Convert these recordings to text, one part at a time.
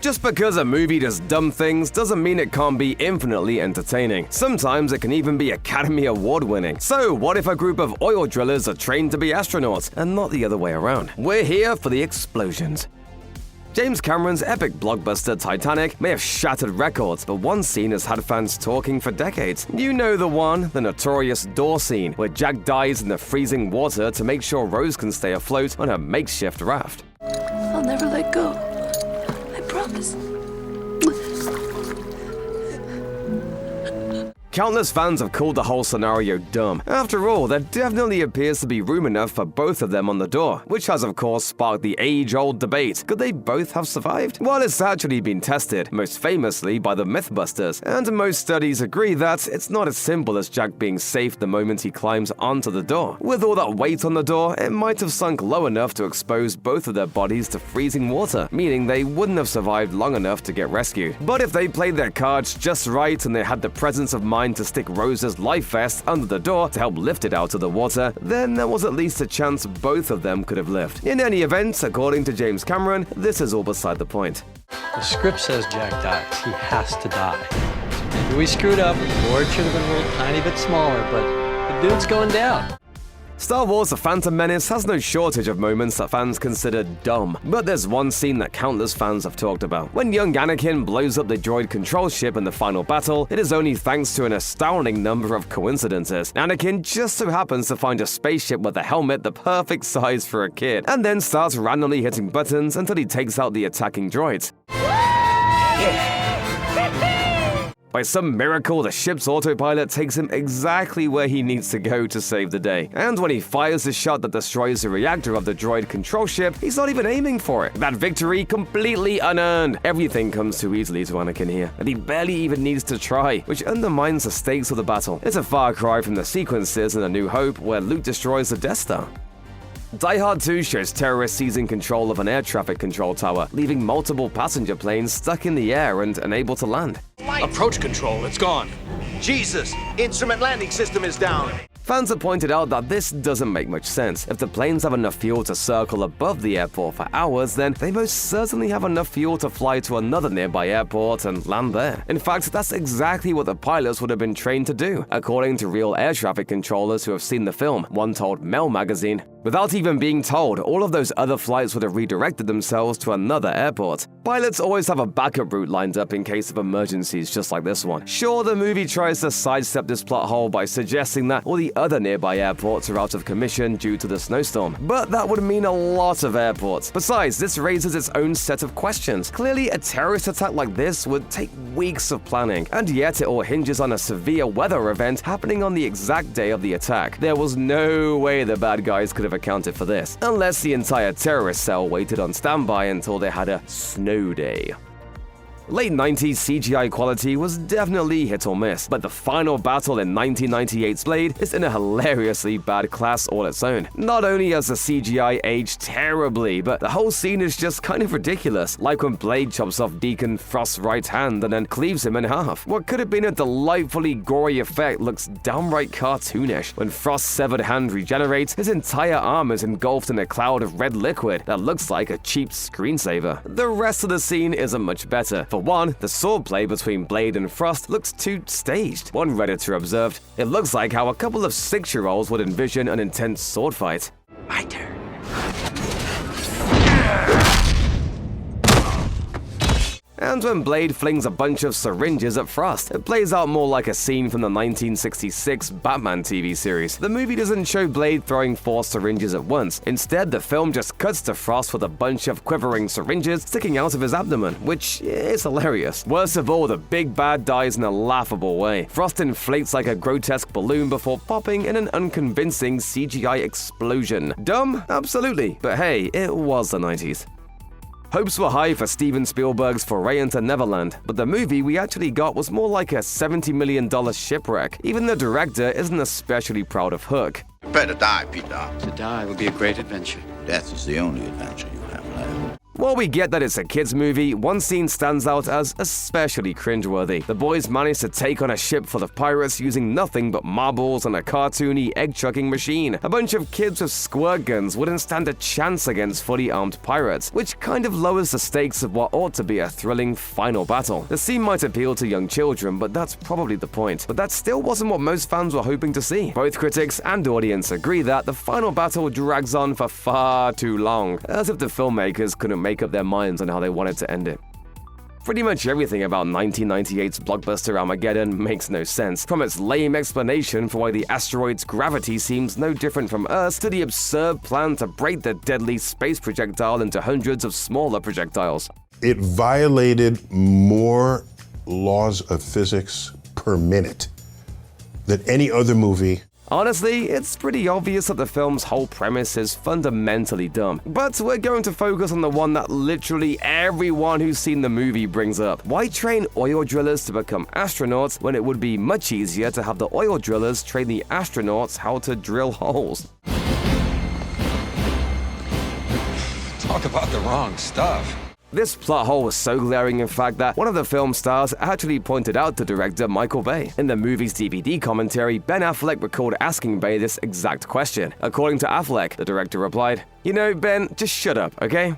Just because a movie does dumb things doesn't mean it can't be infinitely entertaining. Sometimes it can even be Academy Award winning. So what if a group of oil drillers are trained to be astronauts and not the other way around? We're here for the explosions. James Cameron's epic blockbuster Titanic may have shattered records, but one scene has had fans talking for decades. You know the one, the notorious door scene, where Jack dives in the freezing water to make sure Rose can stay afloat on her makeshift raft. I'll never let go. I promise. Countless fans have called the whole scenario dumb. After all, there definitely appears to be room enough for both of them on the door, which has of course sparked the age-old debate. Could they both have survived? Well, it's actually been tested, most famously by the Mythbusters, and most studies agree that it's not as simple as Jack being safe the moment he climbs onto the door. With all that weight on the door, it might have sunk low enough to expose both of their bodies to freezing water, meaning they wouldn't have survived long enough to get rescued. But if they played their cards just right and they had the presence of mind to stick Rose's life vest under the door to help lift it out of the water, then there was at least a chance both of them could have lived. In any event, according to James Cameron, this is all beside the point. The script says Jack dies. He has to die. Maybe we screwed up. The board should have been rolled a tiny bit smaller, but the dude's going down. Star Wars: The Phantom Menace has no shortage of moments that fans consider dumb, but there's one scene that countless fans have talked about. When young Anakin blows up the droid control ship in the final battle, it is only thanks to an astounding number of coincidences. Anakin just so happens to find a spaceship with a helmet the perfect size for a kid, and then starts randomly hitting buttons until he takes out the attacking droids. By some miracle, the ship's autopilot takes him exactly where he needs to go to save the day. And when he fires the shot that destroys the reactor of the droid control ship, he's not even aiming for it. That victory completely unearned. Everything comes too easily to Anakin here, and he barely even needs to try, which undermines the stakes of the battle. It's a far cry from the sequences in A New Hope where Luke destroys the Death Star. Die Hard 2 shows terrorists seizing control of an air traffic control tower, leaving multiple passenger planes stuck in the air and unable to land. Approach control, it's gone. Jesus, instrument landing system is down. Fans have pointed out that this doesn't make much sense. If the planes have enough fuel to circle above the airport for hours, then they most certainly have enough fuel to fly to another nearby airport and land there. In fact, that's exactly what the pilots would have been trained to do, according to real air traffic controllers who have seen the film, one told Mel magazine. Without even being told, all of those other flights would have redirected themselves to another airport. Pilots always have a backup route lined up in case of emergencies just like this one. Sure, the movie tries to sidestep this plot hole by suggesting that all the other nearby airports are out of commission due to the snowstorm, but that would mean a lot of airports. Besides, this raises its own set of questions. Clearly, a terrorist attack like this would take weeks of planning, and yet it all hinges on a severe weather event happening on the exact day of the attack. There was no way the bad guys could have accounted for this, unless the entire terrorist cell waited on standby until they had a snow day. Late 90s CGI quality was definitely hit or miss, but the final battle in 1998's Blade is in a hilariously bad class all its own. Not only has the CGI aged terribly, but the whole scene is just kind of ridiculous, like when Blade chops off Deacon Frost's right hand and then cleaves him in half. What could have been a delightfully gory effect looks downright cartoonish. When Frost's severed hand regenerates, his entire arm is engulfed in a cloud of red liquid that looks like a cheap screensaver. The rest of the scene isn't much better. For one, the swordplay between Blade and Frost looks too staged. One Redditor observed, "It looks like how a couple of 6-year-olds would envision an intense sword fight." My turn. And when Blade flings a bunch of syringes at Frost, it plays out more like a scene from the 1966 Batman TV series. The movie doesn't show Blade throwing 4 syringes at once. Instead, the film just cuts to Frost with a bunch of quivering syringes sticking out of his abdomen, which is hilarious. Worst of all, the big bad dies in a laughable way. Frost inflates like a grotesque balloon before popping in an unconvincing CGI explosion. Dumb? Absolutely. But hey, it was the 90s. Hopes were high for Steven Spielberg's foray into Neverland, but the movie we actually got was more like a $70 million shipwreck. Even the director isn't especially proud of Hook. Prepare to die, Peter. To die would be a great adventure. Death is the only adventure you have left. While we get that it's a kids' movie, one scene stands out as especially cringeworthy. The boys manage to take on a ship full of pirates using nothing but marbles and a cartoony egg-chucking machine. A bunch of kids with squirt guns wouldn't stand a chance against fully armed pirates, which kind of lowers the stakes of what ought to be a thrilling final battle. The scene might appeal to young children, but that's probably the point. But that still wasn't what most fans were hoping to see. Both critics and audience agree that the final battle drags on for far too long, as if the filmmakers couldn't make up their minds on how they wanted to end it. Pretty much everything about 1998's blockbuster Armageddon makes no sense, from its lame explanation for why the asteroid's gravity seems no different from Earth's to the absurd plan to break the deadly space projectile into hundreds of smaller projectiles. It violated more laws of physics per minute than any other movie. Honestly, it's pretty obvious that the film's whole premise is fundamentally dumb. But we're going to focus on the one that literally everyone who's seen the movie brings up. Why train oil drillers to become astronauts when it would be much easier to have the oil drillers train the astronauts how to drill holes? Talk about the wrong stuff. This plot hole was so glaring, in fact, that one of the film stars actually pointed out to director Michael Bay. In the movie's DVD commentary, Ben Affleck recalled asking Bay this exact question. According to Affleck, the director replied, "You know, Ben, just shut up, okay?"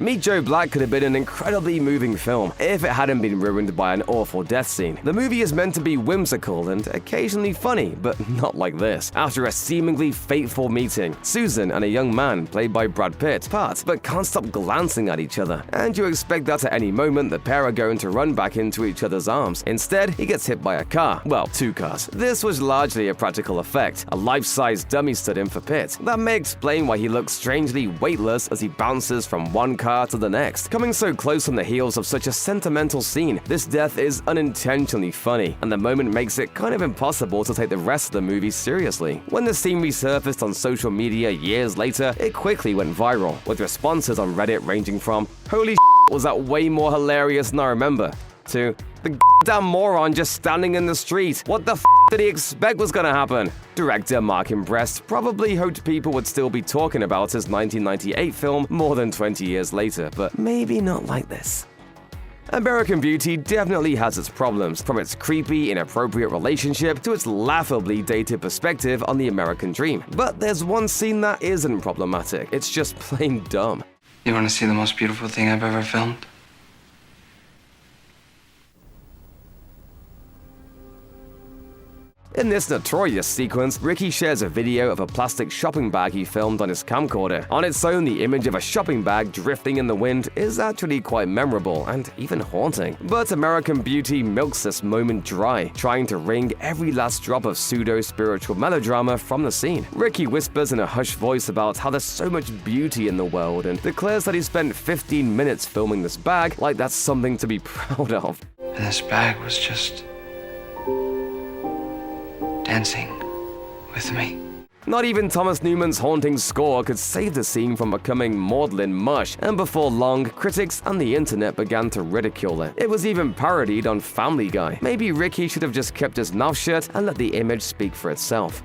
Meet Joe Black could have been an incredibly moving film if it hadn't been ruined by an awful death scene. The movie is meant to be whimsical and occasionally funny, but not like this. After a seemingly fateful meeting, Susan and a young man, played by Brad Pitt, part but can't stop glancing at each other. And you expect that at any moment the pair are going to run back into each other's arms. Instead, he gets hit by a car. Well, two cars. This was largely a practical effect. A life-size dummy stood in for Pitt. That may explain why he looks strangely weightless as he bounces from one car to the next. Coming so close on the heels of such a sentimental scene, this death is unintentionally funny, and the moment makes it kind of impossible to take the rest of the movie seriously. When the scene resurfaced on social media years later, it quickly went viral, with responses on Reddit ranging from "Holy shit, was that way more hilarious than I remember?" to "The damn moron just standing in the street. What the did he expect was gonna happen?" Director Martin Brest probably hoped people would still be talking about his 1998 film more than 20 years later, but maybe not like this. American Beauty definitely has its problems, from its creepy, inappropriate relationship to its laughably dated perspective on the American dream. But there's one scene that isn't problematic, it's just plain dumb. You want to see the most beautiful thing I've ever filmed? In this notorious sequence, Ricky shares a video of a plastic shopping bag he filmed on his camcorder. On its own, the image of a shopping bag drifting in the wind is actually quite memorable and even haunting. But American Beauty milks this moment dry, trying to wring every last drop of pseudo-spiritual melodrama from the scene. Ricky whispers in a hushed voice about how there's so much beauty in the world and declares that he spent 15 minutes filming this bag like that's something to be proud of. And this bag was just dancing with me. Not even Thomas Newman's haunting score could save the scene from becoming maudlin mush, and before long, critics and the internet began to ridicule it. It was even parodied on Family Guy. Maybe Ricky should have just kept his mouth shut and let the image speak for itself.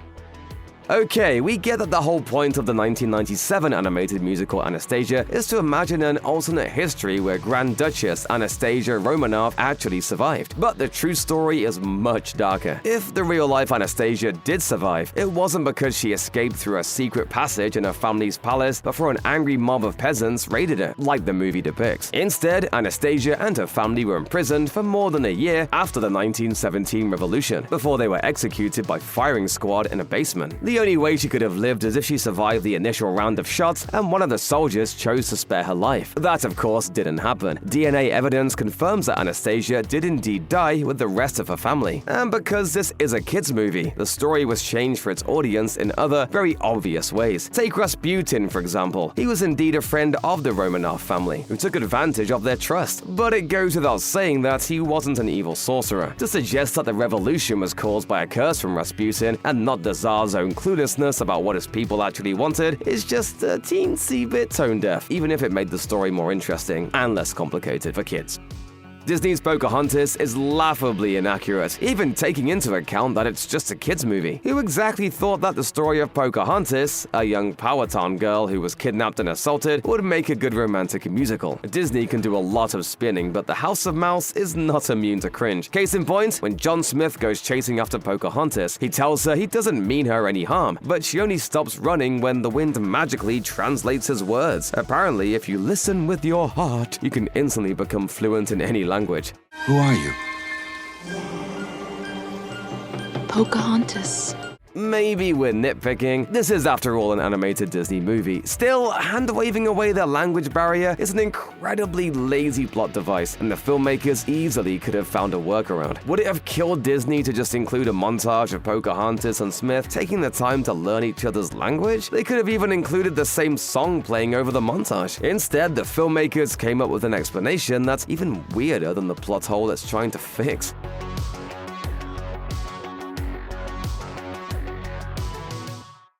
Okay, we get that the whole point of the 1997 animated musical Anastasia is to imagine an alternate history where Grand Duchess Anastasia Romanov actually survived. But the true story is much darker. If the real-life Anastasia did survive, it wasn't because she escaped through a secret passage in her family's palace before an angry mob of peasants raided her, like the movie depicts. Instead, Anastasia and her family were imprisoned for more than a year after the 1917 revolution, before they were executed by firing squad in a basement. The only way she could have lived is if she survived the initial round of shots and one of the soldiers chose to spare her life. That, of course, didn't happen. DNA evidence confirms that Anastasia did indeed die with the rest of her family. And because this is a kids' movie, the story was changed for its audience in other, very obvious ways. Take Rasputin, for example. He was indeed a friend of the Romanov family, who took advantage of their trust. But it goes without saying that he wasn't an evil sorcerer. To suggest that the revolution was caused by a curse from Rasputin and not the Tsar's own cluelessness about what his people actually wanted is just a teensy bit tone deaf, even if it made the story more interesting and less complicated for kids. Disney's Pocahontas is laughably inaccurate, even taking into account that it's just a kids' movie. Who exactly thought that the story of Pocahontas, a young Powhatan girl who was kidnapped and assaulted, would make a good romantic musical? Disney can do a lot of spinning, but the House of Mouse is not immune to cringe. Case in point, when John Smith goes chasing after Pocahontas, he tells her he doesn't mean her any harm, but she only stops running when the wind magically translates his words. Apparently, if you listen with your heart, you can instantly become fluent in any language. Who are you? Pocahontas. Maybe we're nitpicking. This is, after all, an animated Disney movie. Still, hand-waving away their language barrier is an incredibly lazy plot device, and the filmmakers easily could have found a workaround. Would it have killed Disney to just include a montage of Pocahontas and Smith taking the time to learn each other's language? They could have even included the same song playing over the montage. Instead, the filmmakers came up with an explanation that's even weirder than the plot hole it's trying to fix.